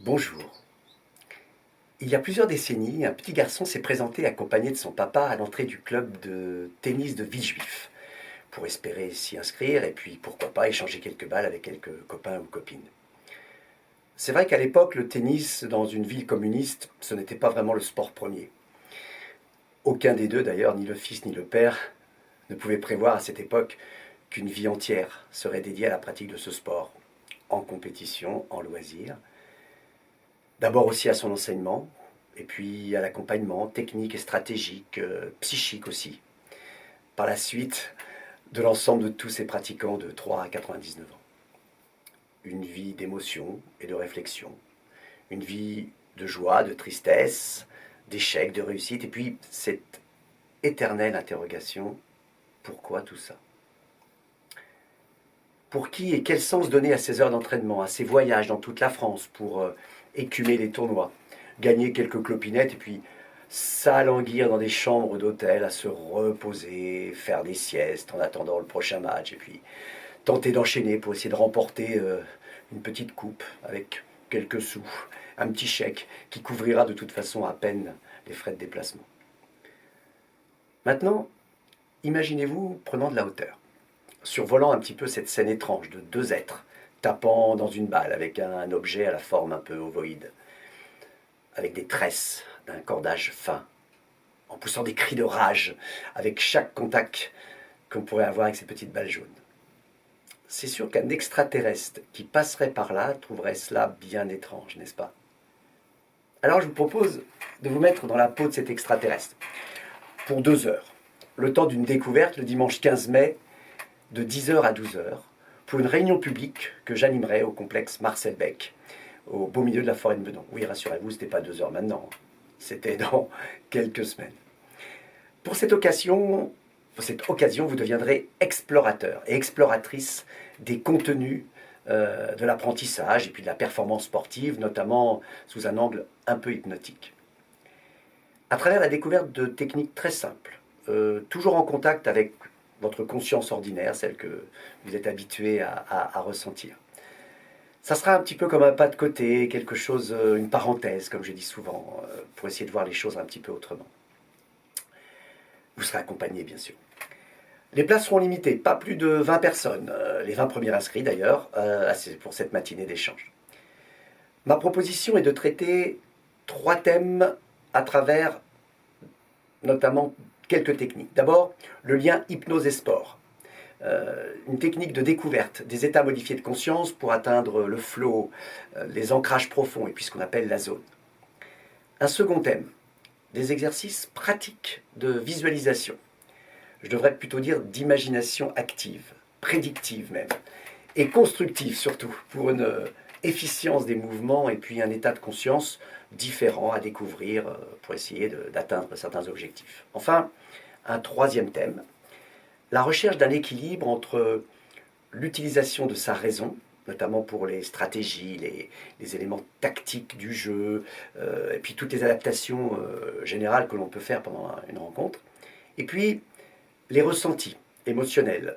Bonjour. Il y a plusieurs décennies, un petit garçon s'est présenté accompagné de son papa à l'entrée du club de tennis de Villejuif pour espérer s'y inscrire et puis pourquoi pas échanger quelques balles avec quelques copains ou copines. C'est vrai qu'à l'époque, le tennis dans une ville communiste, ce n'était pas vraiment le sport premier. Aucun des deux d'ailleurs, ni le fils ni le père, ne pouvait prévoir à cette époque qu'une vie entière serait dédiée à la pratique de ce sport, en compétition, en loisir. D'abord aussi à son enseignement, et puis à l'accompagnement technique et stratégique, psychique aussi. Par la suite, de l'ensemble de tous ces pratiquants de 3 à 99 ans. Une vie d'émotion et de réflexion. Une vie de joie, de tristesse, d'échecs, de réussite, et puis cette éternelle interrogation, pourquoi tout ça? Pour qui et quel sens donner à ces heures d'entraînement, à ces voyages dans toute la France pour écumer les tournois, gagner quelques clopinettes et puis s'alanguir dans des chambres d'hôtel à se reposer, faire des siestes en attendant le prochain match et puis tenter d'enchaîner pour essayer de remporter une petite coupe avec quelques sous, un petit chèque qui couvrira de toute façon à peine les frais de déplacement. Maintenant, imaginez-vous prenant de la hauteur, survolant un petit peu cette scène étrange de deux êtres tapant dans une balle avec un objet à la forme un peu ovoïde, avec des tresses d'un cordage fin, en poussant des cris de rage avec chaque contact qu'on pourrait avoir avec ces petites balles jaunes. C'est sûr qu'un extraterrestre qui passerait par là trouverait cela bien étrange, n'est-ce pas? Alors je vous propose de vous mettre dans la peau de cet extraterrestre pour 2 heures, le temps d'une découverte le dimanche 15 mai de 10h à 12h pour une réunion publique que j'animerai au complexe Marcel Beck, au beau milieu de la forêt de Meudon. Oui, rassurez-vous, ce n'était pas 2 heures maintenant, c'était dans quelques semaines. Pour cette occasion, vous deviendrez explorateur et exploratrice des contenus de l'apprentissage et puis de la performance sportive, notamment sous un angle un peu hypnotique. À travers la découverte de techniques très simples, toujours en contact avec votre conscience ordinaire, celle que vous êtes habitué à ressentir. Ça sera un petit peu comme un pas de côté, quelque chose, une parenthèse, comme je dis souvent, pour essayer de voir les choses un petit peu autrement. Vous serez accompagné, bien sûr. Les places seront limitées, pas plus de 20 personnes, les 20 premiers inscrits d'ailleurs, pour cette matinée d'échange. Ma proposition est de traiter 3 thèmes à travers notamment quelques techniques. D'abord, le lien hypnose et sport. Une technique de découverte des états modifiés de conscience pour atteindre le flow, les ancrages profonds et puis ce qu'on appelle la zone. Un second thème, des exercices pratiques de visualisation. Je devrais plutôt dire d'imagination active, prédictive même, et constructive surtout, pour une efficience des mouvements et puis un état de conscience différent à découvrir pour essayer d'atteindre certains objectifs. Enfin, un troisième thème, la recherche d'un équilibre entre l'utilisation de sa raison, notamment pour les stratégies, les éléments tactiques du jeu, et puis toutes les adaptations générales que l'on peut faire pendant une rencontre, et puis les ressentis émotionnels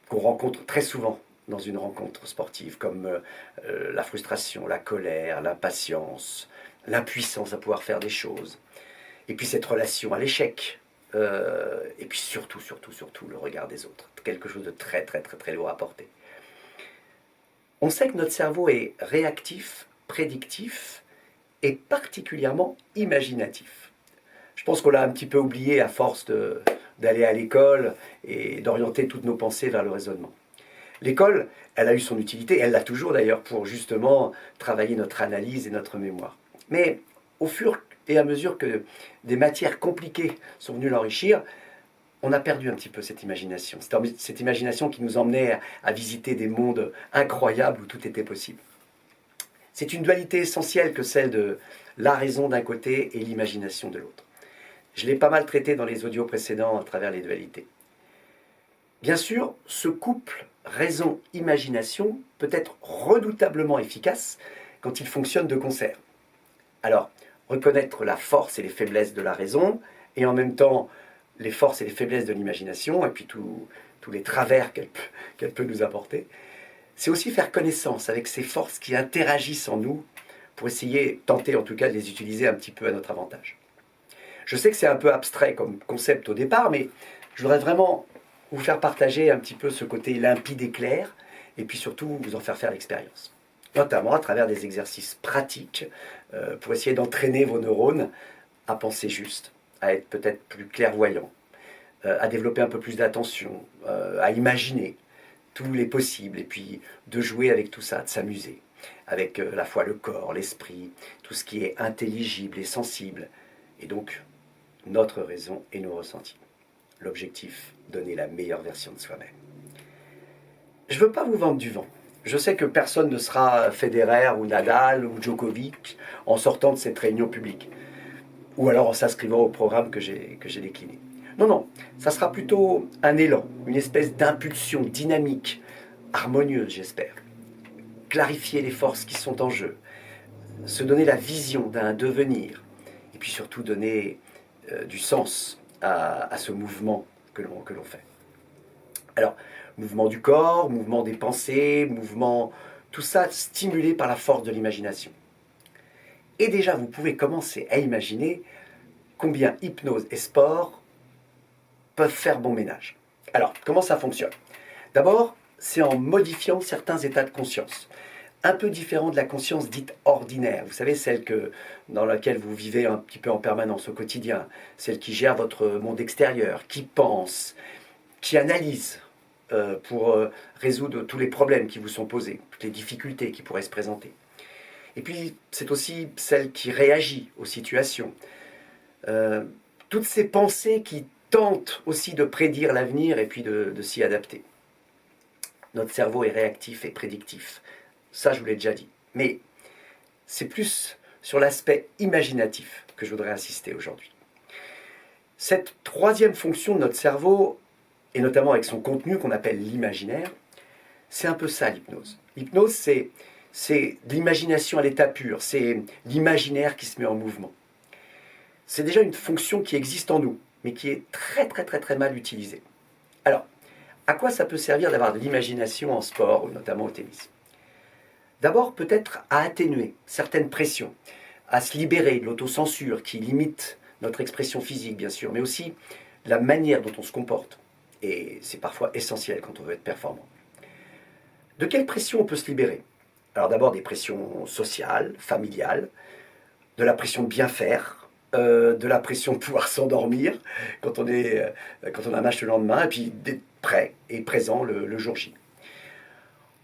qu'on rencontre très souvent dans une rencontre sportive, comme la frustration, la colère, l'impatience, l'impuissance à pouvoir faire des choses, et puis cette relation à l'échec, et puis surtout, le regard des autres, quelque chose de très lourd à porter. On sait que notre cerveau est réactif, prédictif, et particulièrement imaginatif. Je pense qu'on l'a un petit peu oublié à force d'aller à l'école et d'orienter toutes nos pensées vers le raisonnement. L'école, elle a eu son utilité, elle l'a toujours d'ailleurs, pour justement travailler notre analyse et notre mémoire. Mais au fur et à mesure que des matières compliquées sont venues l'enrichir, on a perdu un petit peu cette imagination. Cette imagination qui nous emmenait à visiter des mondes incroyables où tout était possible. C'est une dualité essentielle que celle de la raison d'un côté et l'imagination de l'autre. Je l'ai pas mal traité dans les audios précédents à travers les dualités. Bien sûr, ce couple raison-imagination peut être redoutablement efficace quand il fonctionne de concert. Alors, reconnaître la force et les faiblesses de la raison, et en même temps les forces et les faiblesses de l'imagination, et puis tous les travers qu'elle peut nous apporter, c'est aussi faire connaissance avec ces forces qui interagissent en nous pour essayer, tenter en tout cas de les utiliser un petit peu à notre avantage. Je sais que c'est un peu abstrait comme concept au départ, mais je voudrais vraiment vous faire partager un petit peu ce côté limpide et clair, et puis surtout vous en faire l'expérience. Notamment à travers des exercices pratiques pour essayer d'entraîner vos neurones à penser juste, à être peut-être plus clairvoyants, à développer un peu plus d'attention, à imaginer tous les possibles, et puis de jouer avec tout ça, de s'amuser, avec la fois le corps, l'esprit, tout ce qui est intelligible et sensible, et donc notre raison et nos ressentis. L'objectif, donner la meilleure version de soi-même. Je ne veux pas vous vendre du vent. Je sais que personne ne sera Federer ou Nadal ou Djokovic en sortant de cette réunion publique, ou alors en s'inscrivant au programme que j'ai décliné. Non, non, ça sera plutôt un élan, une espèce d'impulsion dynamique, harmonieuse j'espère. Clarifier les forces qui sont en jeu, se donner la vision d'un devenir, et puis surtout donner du sens à ce mouvement que l'on fait. Alors, mouvement du corps, mouvement des pensées, mouvement, tout ça stimulé par la force de l'imagination. Et déjà, vous pouvez commencer à imaginer combien hypnose et sport peuvent faire bon ménage. Alors, comment ça fonctionne? D'abord, c'est en modifiant certains états de conscience, un peu différents de la conscience dite ordinaire. Vous savez, celle dans laquelle vous vivez un petit peu en permanence au quotidien, celle qui gère votre monde extérieur, qui pense, qui analyse pour résoudre tous les problèmes qui vous sont posés, toutes les difficultés qui pourraient se présenter. Et puis, c'est aussi celle qui réagit aux situations. Toutes ces pensées qui tentent aussi de prédire l'avenir et puis de s'y adapter. Notre cerveau est réactif et prédictif. Ça, je vous l'ai déjà dit. Mais c'est plus sur l'aspect imaginatif que je voudrais insister aujourd'hui. Cette troisième fonction de notre cerveau, et notamment avec son contenu qu'on appelle l'imaginaire, c'est un peu ça l'hypnose. L'hypnose, c'est de l'imagination à l'état pur, c'est l'imaginaire qui se met en mouvement. C'est déjà une fonction qui existe en nous, mais qui est très très très très mal utilisée. Alors, à quoi ça peut servir d'avoir de l'imagination en sport, notamment au tennis? D'abord, peut-être à atténuer certaines pressions, à se libérer de l'autocensure qui limite notre expression physique, bien sûr, mais aussi la manière dont on se comporte. Et c'est parfois essentiel quand on veut être performant. De quelle pression on peut se libérer? Alors d'abord des pressions sociales, familiales, de la pression de bien faire, de la pression de pouvoir s'endormir quand on a un match le lendemain, et puis d'être prêt et présent le jour J.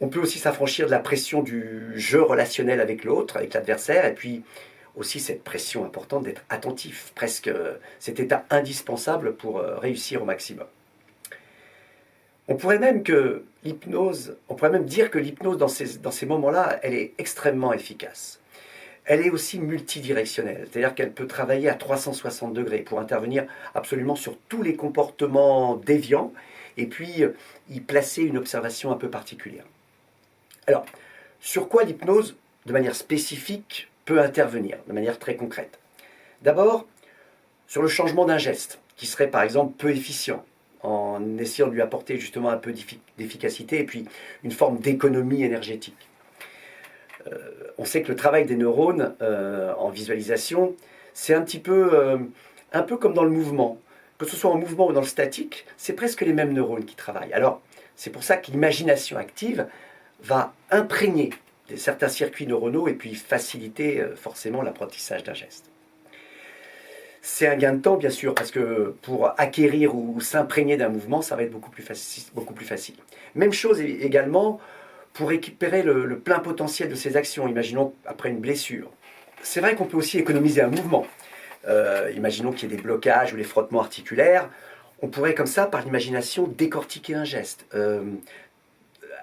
On peut aussi s'affranchir de la pression du jeu relationnel avec l'autre, avec l'adversaire, et puis aussi cette pression importante d'être attentif, presque cet état indispensable pour réussir au maximum. On pourrait même dire que l'hypnose dans ces moments-là, elle est extrêmement efficace. Elle est aussi multidirectionnelle, c'est-à-dire qu'elle peut travailler à 360 degrés pour intervenir absolument sur tous les comportements déviants et puis y placer une observation un peu particulière. Alors, sur quoi l'hypnose, de manière spécifique, peut intervenir, de manière très concrète? D'abord, sur le changement d'un geste, qui serait par exemple peu efficient, en essayant de lui apporter justement un peu d'efficacité et puis une forme d'économie énergétique. On sait que le travail des neurones en visualisation, c'est un peu comme dans le mouvement. Que ce soit en mouvement ou dans le statique, c'est presque les mêmes neurones qui travaillent. Alors, c'est pour ça que l'imagination active va imprégner certains circuits neuronaux et puis faciliter forcément l'apprentissage d'un geste. C'est un gain de temps, bien sûr, parce que pour acquérir ou s'imprégner d'un mouvement, ça va être beaucoup plus facile. Même chose également pour récupérer le plein potentiel de ses actions, imaginons après une blessure. C'est vrai qu'on peut aussi économiser un mouvement. Imaginons qu'il y ait des blocages ou des frottements articulaires. On pourrait comme ça, par l'imagination, décortiquer un geste,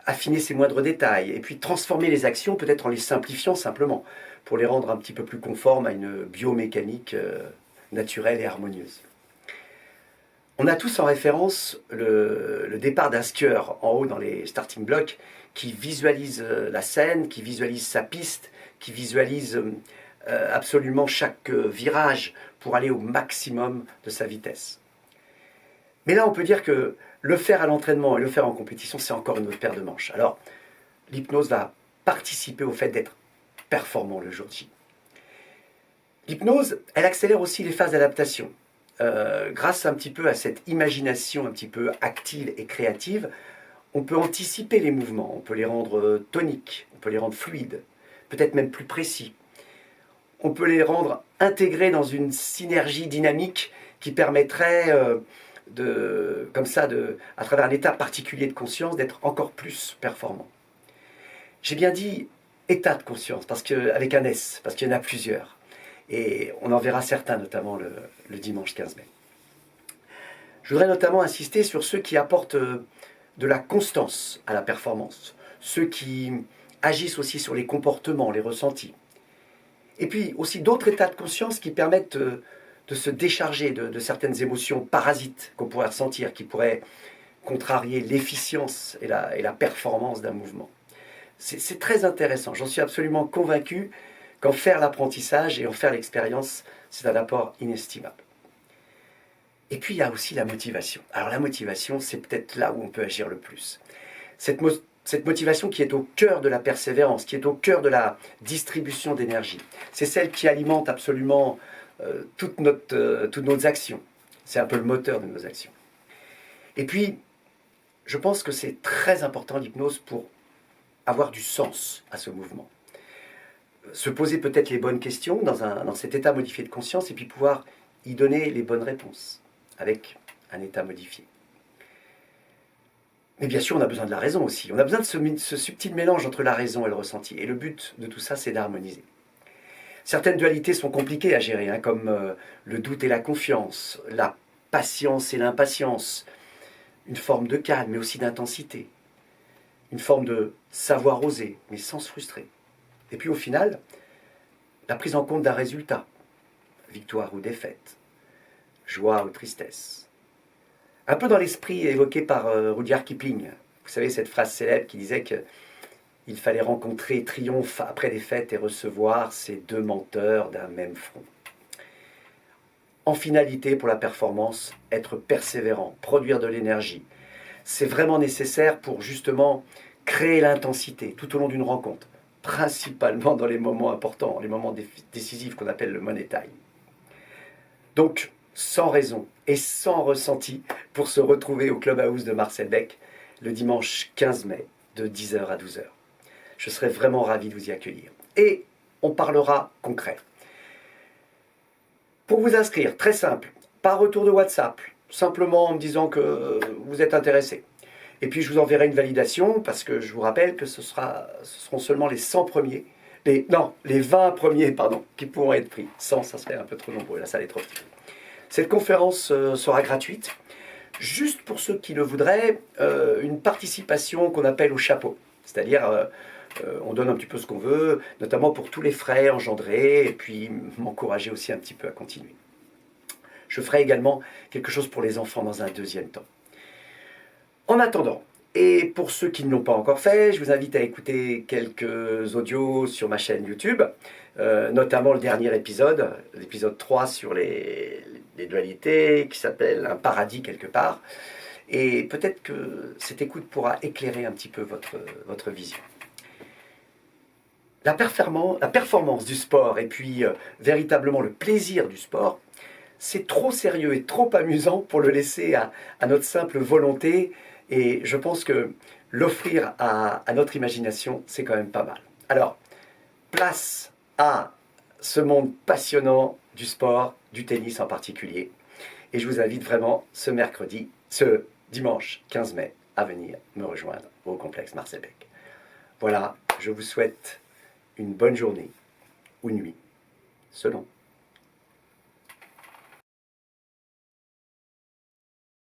affiner ses moindres détails, et puis transformer les actions peut-être en les simplifiant simplement, pour les rendre un petit peu plus conformes à une biomécanique naturelle et harmonieuse. On a tous en référence le départ d'un skieur en haut dans les starting blocks qui visualise la scène, qui visualise sa piste, qui visualise absolument chaque virage pour aller au maximum de sa vitesse. Mais là, on peut dire que le faire à l'entraînement et le faire en compétition, c'est encore une autre paire de manches. Alors, l'hypnose va participer au fait d'être performant le jour J. L'hypnose, elle accélère aussi les phases d'adaptation. Grâce un petit peu à cette imagination un petit peu active et créative, on peut anticiper les mouvements, on peut les rendre toniques, on peut les rendre fluides, peut-être même plus précis. On peut les rendre intégrés dans une synergie dynamique qui permettrait, à travers un état particulier de conscience, d'être encore plus performant. J'ai bien dit état de conscience, avec un S, parce qu'il y en a plusieurs. Et on en verra certains, notamment le dimanche 15 mai. Je voudrais notamment insister sur ceux qui apportent de la constance à la performance, ceux qui agissent aussi sur les comportements, les ressentis. Et puis aussi d'autres états de conscience qui permettent de se décharger de certaines émotions parasites qu'on pourrait ressentir, qui pourraient contrarier l'efficience et la performance d'un mouvement. C'est très intéressant, j'en suis absolument convaincu qu'en faire l'apprentissage et en faire l'expérience, c'est un apport inestimable. Et puis il y a aussi la motivation. Alors la motivation, c'est peut-être là où on peut agir le plus. Cette motivation qui est au cœur de la persévérance, qui est au cœur de la distribution d'énergie. C'est celle qui alimente absolument toutes nos actions. C'est un peu le moteur de nos actions. Et puis, je pense que c'est très important l'hypnose pour avoir du sens à ce mouvement. Se poser peut-être les bonnes questions dans cet état modifié de conscience et puis pouvoir y donner les bonnes réponses avec un état modifié. Mais bien sûr, on a besoin de la raison aussi. On a besoin de ce subtil mélange entre la raison et le ressenti. Et le but de tout ça, c'est d'harmoniser. Certaines dualités sont compliquées à gérer, comme le doute et la confiance, la patience et l'impatience, une forme de calme, mais aussi d'intensité, une forme de savoir oser, mais sans se frustrer. Et puis au final, la prise en compte d'un résultat, victoire ou défaite, joie ou tristesse. Un peu dans l'esprit évoqué par Rudyard Kipling. Vous savez, cette phrase célèbre qui disait qu'il fallait rencontrer triomphe après défaite et recevoir ces deux menteurs d'un même front. En finalité, pour la performance, être persévérant, produire de l'énergie, c'est vraiment nécessaire pour justement créer l'intensité tout au long d'une rencontre, principalement dans les moments importants, les moments décisifs qu'on appelle le money time. Donc, sans raison et sans ressenti pour se retrouver au Clubhouse de Marcel Beck le dimanche 15 mai de 10h à 12h. Je serais vraiment ravi de vous y accueillir. Et on parlera concret. Pour vous inscrire, très simple, par retour de WhatsApp, simplement en me disant que vous êtes intéressé. Et puis je vous enverrai une validation parce que je vous rappelle que ce seront seulement les 100 premiers, les 20 premiers, qui pourront être pris. 100, ça serait un peu trop nombreux, la salle est trop petite. Cette conférence sera gratuite, juste pour ceux qui le voudraient, une participation qu'on appelle au chapeau. C'est-à-dire, on donne un petit peu ce qu'on veut, notamment pour tous les frais engendrés, et puis m'encourager aussi un petit peu à continuer. Je ferai également quelque chose pour les enfants dans un deuxième temps. En attendant, et pour ceux qui ne l'ont pas encore fait, je vous invite à écouter quelques audios sur ma chaîne YouTube, notamment le dernier épisode, l'épisode 3 sur les dualités, qui s'appelle Un paradis quelque part. Et peut-être que cette écoute pourra éclairer un petit peu votre vision. La performance du sport et puis véritablement le plaisir du sport, c'est trop sérieux et trop amusant pour le laisser à notre simple volonté. Et je pense que l'offrir à notre imagination, c'est quand même pas mal. Alors, place à ce monde passionnant du sport, du tennis en particulier. Et je vous invite vraiment ce dimanche 15 mai, à venir me rejoindre au complexe Marcel Beck. Voilà, je vous souhaite une bonne journée ou nuit, selon.